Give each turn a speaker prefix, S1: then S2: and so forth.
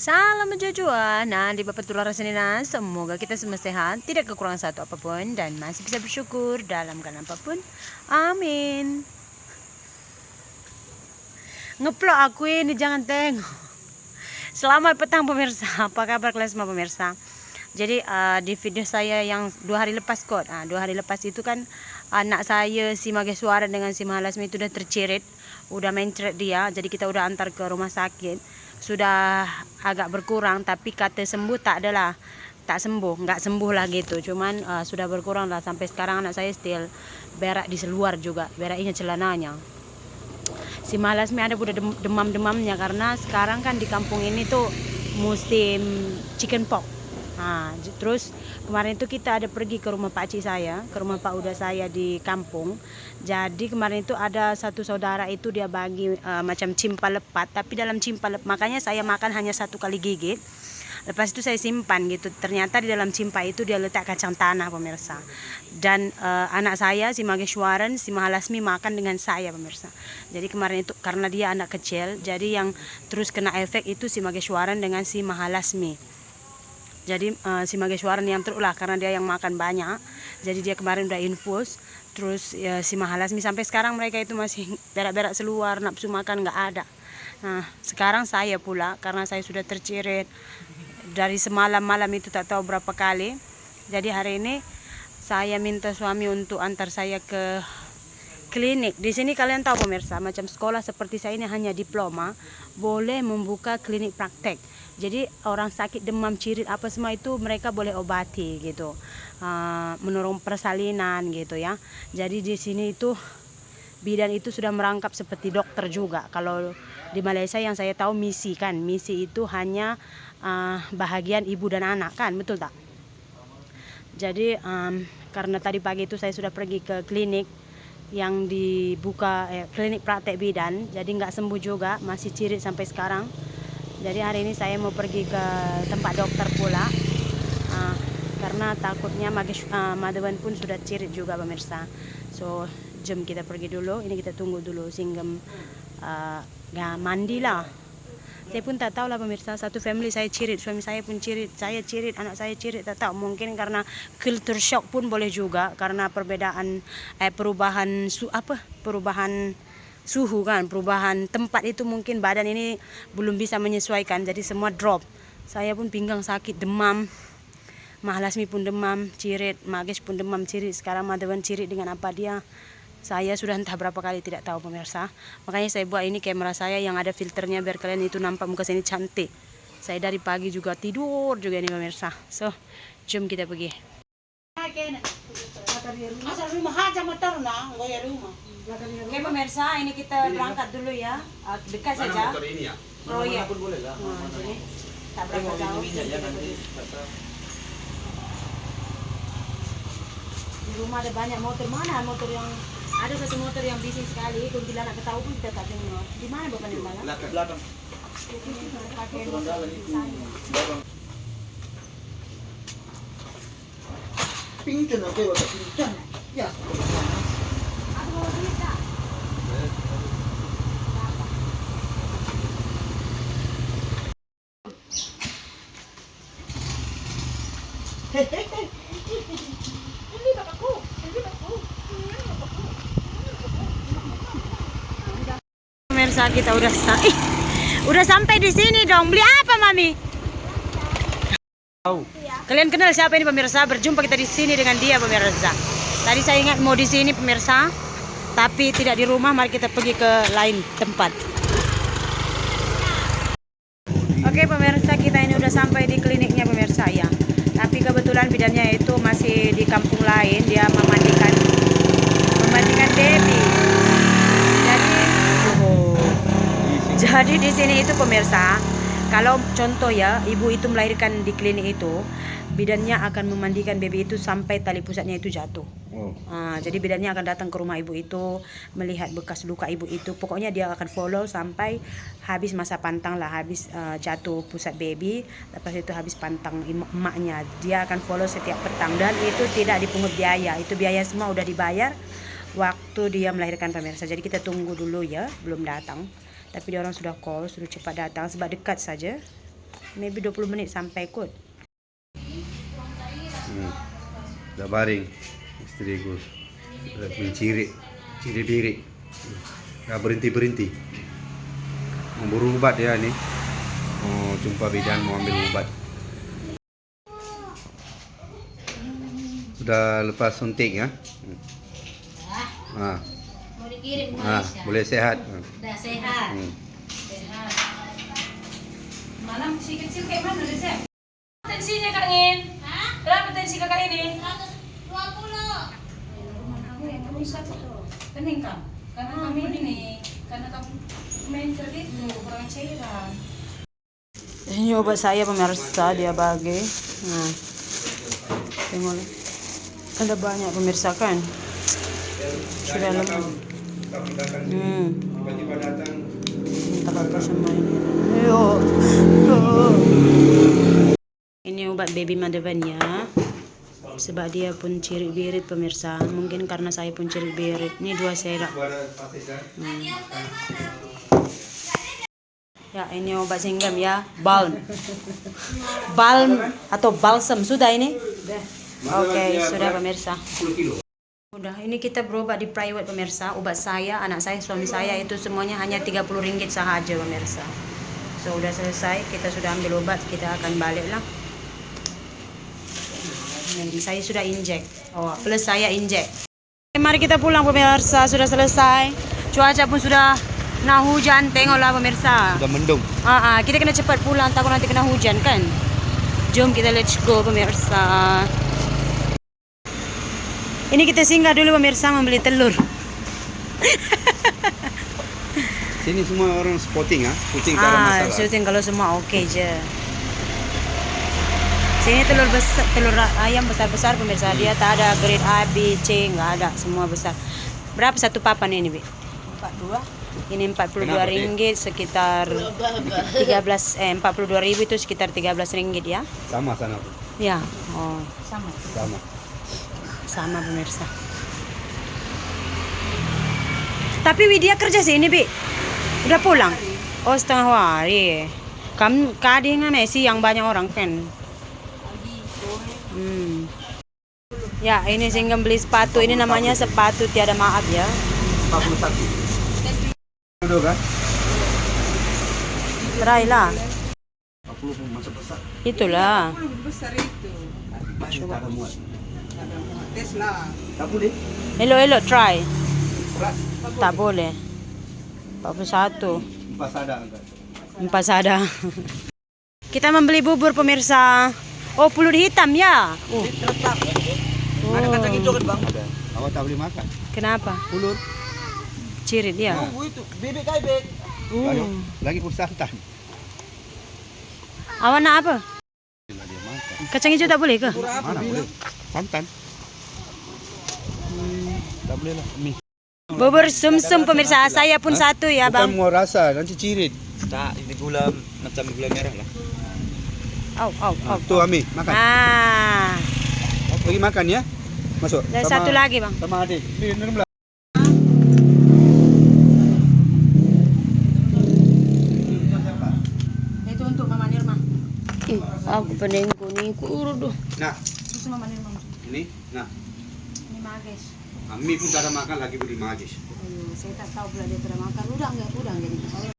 S1: Salam menjujur. Nah, di Bapak Tular Rasanina, semoga kita semua sehat, tidak kekurangan satu apapun, dan masih bisa bersyukur dalam keadaan apapun. Amin. Ngeplok aku ini, jangan tengok. Selamat petang pemirsa, apa kabar kalian semua pemirsa? Jadi di video saya yang 2 hari lepas kok, 2 hari lepas itu kan anak saya si Mageswara dengan si Mahalasmi itu udah tercerit, udah mencret dia, jadi kita udah antar ke rumah sakit. Sudah agak berkurang, tapi kata sembuh tak adalah, tak sembuh, nggak sembuh lah gitu. Cuman sudah berkurang lah, sampai sekarang anak saya still berak di luar juga, beraknya celananya. Si Mahalasmi ada udah demam-demamnya, karena sekarang kan di kampung ini tuh musim chicken pox. Nah, terus kemarin itu kita ada pergi ke rumah Pak Cik saya, ke rumah Pak Uda saya di kampung. Jadi kemarin itu ada satu saudara itu dia bagi macam cimpa lepat, tapi dalam cimpa lepat, makanya saya makan hanya 1 kali gigit. Lepas itu saya simpan gitu. Ternyata di dalam cimpa itu dia letak kacang tanah pemirsa. Dan anak saya si Mageswaran, si Mahalasmi makan dengan saya pemirsa. Jadi kemarin itu karena dia anak kecil, jadi yang terus kena efek itu si Mageswaran dengan si Mahalasmi. Jadi si Mageswaran yang terus lah, karena dia yang makan banyak. Jadi dia kemarin udah infus. Terus si Mahalasmi sampai sekarang mereka itu masih berak-berak seluar, nafsu makan nggak ada. Nah sekarang saya pula, karena saya sudah tercirit dari semalam malam itu tak tahu berapa kali. Jadi hari ini saya minta suami untuk antar saya ke klinik. Di sini kalian tahu pemirsa, macam sekolah seperti saya ini hanya diploma, boleh membuka klinik praktek. Jadi orang sakit demam, cirit apa semua itu mereka boleh obati gitu, menurun persalinan gitu ya. Jadi di sini itu bidan itu sudah merangkap seperti dokter juga. Kalau di Malaysia yang saya tahu misi kan, misi itu hanya bahagian ibu dan anak kan, betul tak? Jadi karena tadi pagi itu saya sudah pergi ke klinik yang dibuka, klinik praktek bidan, jadi nggak sembuh juga, masih cirit sampai sekarang. Jadi hari ini saya mau pergi ke tempat dokter pula, karena takutnya Madhavan pun sudah cirit juga pemirsa. So jom kita pergi dulu, ini kita tunggu dulu singgem mandi lah. Saya pun tak tahu lah pemirsa, satu family saya cirit, suami saya pun cirit, saya cirit, anak saya cirit, tak tahu, mungkin karena culture shock pun boleh juga, karena perbedaan perubahan suhu kan, perubahan tempat itu mungkin badan ini belum bisa menyesuaikan, jadi semua drop. Saya pun pinggang sakit, demam, Mahalasmi pun demam, cirit, Mages pun demam, cirit, sekarang Madhavan cirit dengan apa dia, saya sudah entah berapa kali tidak tahu pemirsa. Makanya saya buat ini kamera saya yang ada filternya biar kalian itu nampak muka saya ini cantik. Saya dari pagi juga tidur juga nih pemirsa. So jom kita pergi. Oke pemirsa, ini kita berangkat dulu ya. Dekat saja. Oh iya. Jadi tak berapa jauh. Di rumah ada banyak motor. Mana motor yang ada satu motor yang bising sekali. Kuntilanak ketahu pun kita tak tengok. Di mana bapak yang mana?
S2: Belakang.
S1: Pakai motor di sana.
S2: Pincan oke, waktu pincan. Ya.
S1: Aku mau duit tak? Pemirsa kita udah sampai di sini dong. Beli apa mami?
S2: Tahu.
S1: Kalian kenal siapa ini pemirsa? Berjumpa kita di sini dengan dia pemirsa. Tadi saya ingat mau di sini pemirsa, tapi tidak di rumah. Mari kita pergi ke lain tempat. Oke pemirsa, kita ini udah sampai di kliniknya pemirsa ya. Tapi kebetulan bidannya itu masih di kampung lain, dia memandikan baby. Jadi di sini itu pemirsa, kalau contoh ya, ibu itu melahirkan di klinik itu, bidannya akan memandikan baby itu sampai tali pusatnya itu jatuh. Jadi bidannya akan datang ke rumah ibu itu, melihat bekas luka ibu itu. Pokoknya dia akan follow sampai habis masa pantang lah, habis jatuh pusat baby, lepas itu habis pantang emaknya. Dia akan follow setiap petang, dan itu tidak dipungut biaya. Itu biaya semua udah dibayar waktu dia melahirkan pemirsa. Jadi kita tunggu dulu ya, belum datang. Tapi dia orang sudah call, suruh cepat datang sebab dekat saja. maybe 20 menit sampai kot.
S3: Udah baring istriku, udah menciri biri, nggak berhenti. Mau berobat ya nih, mau jumpa bidan, mau ambil obat. Sudah lepas suntik ya.
S4: Mau dikirim ke Malaysia.
S3: Boleh sehat.
S4: Udah sehat. Sehat.
S1: Mana si kecil kayak mana deh, Sep? Tensinya Kak Ngin?
S4: Hah?
S1: Berapa tensi kakak ini?
S4: 120.
S1: Pening kan? Karena kami ini, karena kamu main itu kurang cairan. Ini obat saya pemirsa, dia bagi. Nah, tengok, ada banyak pemirsa kan? Sudah lemah.
S3: Tiba-tiba datang.
S1: Minta apa sama ini? Ini obat baby Madhavan ya. Sebab dia pun cirit birit pemirsa. Mungkin karena saya pun cirit birit. Ini 2 serap. Ya, ini obat singgam ya. Balm atau balsam sudah ini? Oke, sudah pemirsa. Udah, ini kita berobat di private pemirsa. Obat saya, anak saya, suami saya itu semuanya hanya 30 ringgit sahaja pemirsa. So, udah selesai, kita sudah ambil obat, kita akan balik lah. Saya sudah injek. Plus saya injek. Mari kita pulang pemirsa, sudah selesai. Cuaca pun sudah nak hujan, tengoklah pemirsa.
S3: Udah mendung.
S1: Kita kena cepat pulang, takut nanti kena hujan kan. Jom kita let's go pemirsa. Ini kita singgah dulu pemirsa membeli telur.
S3: Sini semua orang spotting ya, syuting tak ada masalah.
S1: Syuting kalau semua oke je. Sini telur ayam besar-besar pemirsa, dia tak ada grade A, B, C, nggak ada, semua besar. Berapa satu papan ini, Bi? 42. Ini 42 ringgit sekitar 42.000 itu sekitar 13 ringgit ya.
S3: Sama sana.
S1: Ya, sama pemirsa. Tapi Widya kerja sini, Bi. Udah pulang? Oh, setengah hari. Kamu kadang sih yang banyak orang kan. Ya, ini singgah beli sepatu. Ini namanya sepatu tiada maaf ya.
S3: 41. Udah kan?
S1: Try lah.
S3: 40 masa besar.
S1: Itulah.
S5: Besar itu.
S3: Tak ada muat.
S5: Tes lah.
S3: Tak boleh.
S1: Elo, try.
S3: Berat.
S1: Tak boleh. 41.
S3: Empat sada angkat.
S1: 4 sada. Kita membeli bubur pemirsa. Oh, pulut hitam ya.
S2: Ada kacang hijau kan bang?
S3: Ada. Awak tak boleh makan.
S1: Kenapa?
S3: Ulur.
S1: Cirit ya.
S2: Oh itu bebek kaibek.
S3: Lagi pun santan.
S1: Awak nak apa?
S3: Bila dia makan.
S1: Kacang hijau tak boleh ke?
S3: Mana boleh? Santan. Tak boleh lah. Mie.
S1: Bubur sumsum pemirsa. Saya pun satu ya,
S3: Bukan
S1: Bang.
S3: mau rasa, nanti cirit.
S2: Tak, ini gula macam gula merah lah.
S1: Au.
S3: Tuh Ami, makan. Pergi makan ya. Masuk.
S1: Dan satu lagi, Bang.
S3: Sama adik. Minum lah.
S1: Itu untuk Mama Nirma. Aku pening kuning kurudu.
S3: Nah,
S1: Itu Mama Nirma.
S3: ini. Nah,
S1: Ini magis.
S3: Ami pun tak ada makan lagi beli magis.
S1: Saya tak tahu pula dia pernah makan. Udah enggak jadi.